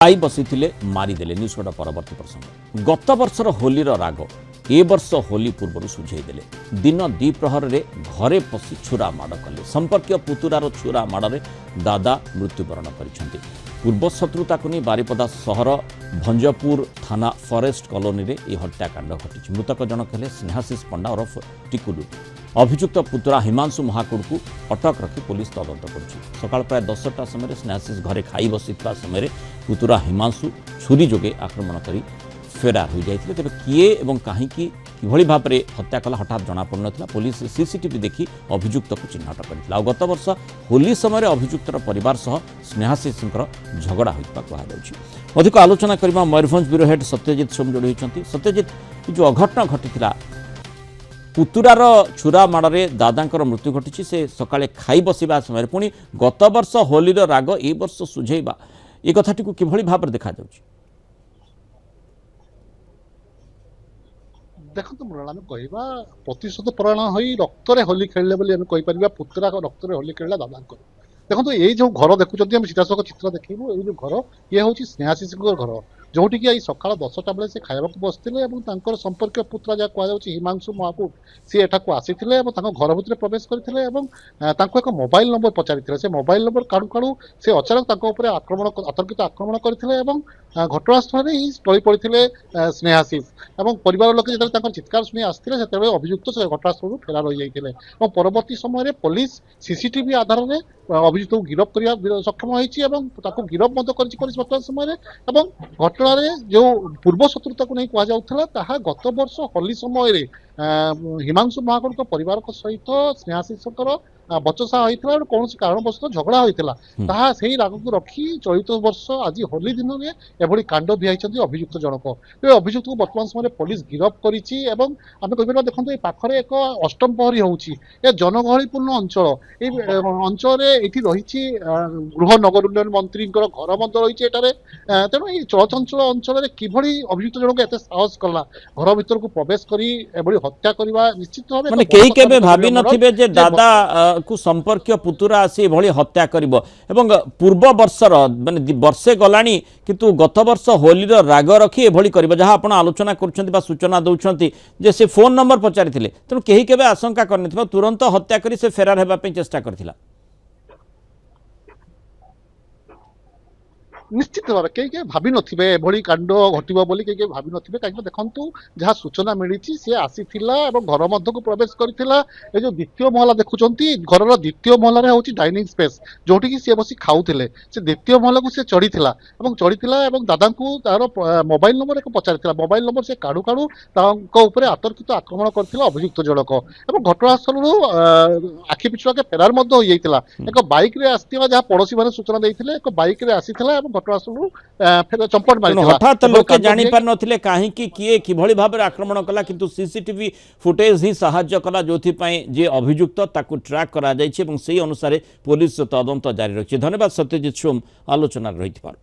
आई बसी मारिदे न्यूज परवर्ती प्रसंग गत वर्षर होली राग ए वर्ष होली पूर्व सुझेदेले दिन द्विप्रहर रे घरे पशि छुरा माड़ कले संपर्क पुतुरार छुरा माड़े दादा मृत्युवरण कर पूर्व शत्रुता को नहीं बारिपदा सहर भंजपुर थाना फरेस्ट कॉलोनी रे यह हत्याकांड घटी मृतक जनक हेले स्नेहाशीष पंडा ओरफ टिकुलू अभियुक्त पुतुरा हिमांशु महाकुड़ को अटक रखी पुलिस तदंत कर सकाळ प्राय 10टा समय स्नेहाशीष घरे खाई बसी समय पुतुरा हिमांशु छुरी जोगे आक्रमण कर फेरार हो जाते तेज किए और कहीं किभली भाव में हत्या कला हठात जना पड़ ना पुलिस सीसीटीवी देखी अभियुक्त को चिन्हट कर गत वर्ष होली समय अभियुक्तर परिवार सह स्नेहाशीष झगड़ा होता कहुच्छी अधिक आलोचना करने मयूरभंज ब्यूरो हेड सत्यजित सोम जोड़ी होती सत्यजित जो अघटन घटी पुतुरार छुरा माड़े दादांकर मृत्यु घटी से सकाळे खाई बसवा समय पुणी गत वर्ष होली राग ए वर्ष सुझेबा ये कथाटी को किभली भाव में देखा जाउछि। देखो मृणाल कहवा प्रतिशोध परायण हो रक्तरे होली खेलिले बोली आम कहीपर पुतुरा रक्तरे होली खेलिला दादा देखो ये जो घर देखुं सीधासख चित्र देखू ये जो घर ये हूँ स्नेहाशीष घर जोटि कि सकाल 10टा बेले से खाइबा बसते संपर्क पुत्र जहाँ कहुच्छी हिमांशु महाकुड़ सी एठाक आसी घर भितर प्रवेश करते एक मोबाइल नंबर पचारि से मोबाइल नंबर काढ़ू काढ़ू से अचानक आक्रमण आतंकित आक्रमण करते घटनास्थल ही टली पड़ते स्नेहाशीष और परिवार लोक जो चित्कार शुणी आसते से अभियुक्त से घटनास्थल फेरार हो जाते परवर्ती समय पुलिस सीसीटीवी आधार में अभियुक्त को गिरफ्त करने सक्षम होती गिरफ्त वर्तमान समय घटना जो पूर्व शत्रुता को नहीं कहुला गत वर्ष होली समय हिमांशु महाकुड़ परिवार सहित स्नेहाशीष बचसा होता कौन कारणवश झगड़ा होता से राग को रखी चलित वर्ष आज होली दिन में एभली कांड भियाई अभियुक्त जनक अभियुक्त को वर्तमान समय पुलिस गिरफ्त करें कह देखो ये पाखे एक अष्टम प्रहरी होची जनगहलीपूर्ण अंचल ये अंचल ये रही गृह नगर उन्नयन मंत्री घर रही तेणु ये चलचंचल अंचल किभली अभियुक्त जनक एत साहस कला घर भीतर को प्रवेश करी हत्या करवा निश्चित भाव कई केबे भाबी नथिबे जे दादा को संपर्क पुतुरा आसी भली हत्या करिवो एवं पूर्व वर्षर माने वर्षे गलानी किंतु गत वर्ष होली राग रखी एभली करिवो जहाँ आपण आलोचना करछंती बा सूचना दउछंती जे से फोन नंबर पचारिथिले तेणु केही केबे आशंका करनथिबा तुरंत हत्या करी से फेरार हेबा पे चेष्टा करथिला निश्चित भाव कई भावी नभली कांड घटो बोली कई भावी नथिबे कहीं देखु जहाँ सूचना मिली सी आसी घर मध्य को प्रवेश करथिला ए जो द्वितीय महला देखुं घर द्वितीय महल हूँ डाइनिंग स्पेस जोटि कि सी बस खाऊले से द्वितीय महल को सी चढ़ीला दादा को तार मोबाइल नंबर एक पचारि मोबाइल नंबर से काढ़ू काढ़ू आतर्कित आक्रमण करथिला अभियुक्त जनक और घटनास्थल आखि पिछुआके फेरार हो जाता एक बाइक रे आसथिबा जहाँ पड़ोशी मैंने सूचना देते एक बाइक रे आसीथिला चंपट मारी हठात लोके जानी पार नथिले काहे कि किए किभली भाव में आक्रमण कला किंतु सीसीटीवी फुटेज ही सहाय्य कला जोथि पई जे अभियुक्त ताकू ट्रैक करा जायछि एवं सेही अनुसार पुलिस तदंत जारी रखिछि। धन्यवाद सत्यजित सोम आलोचना रहिथिबार।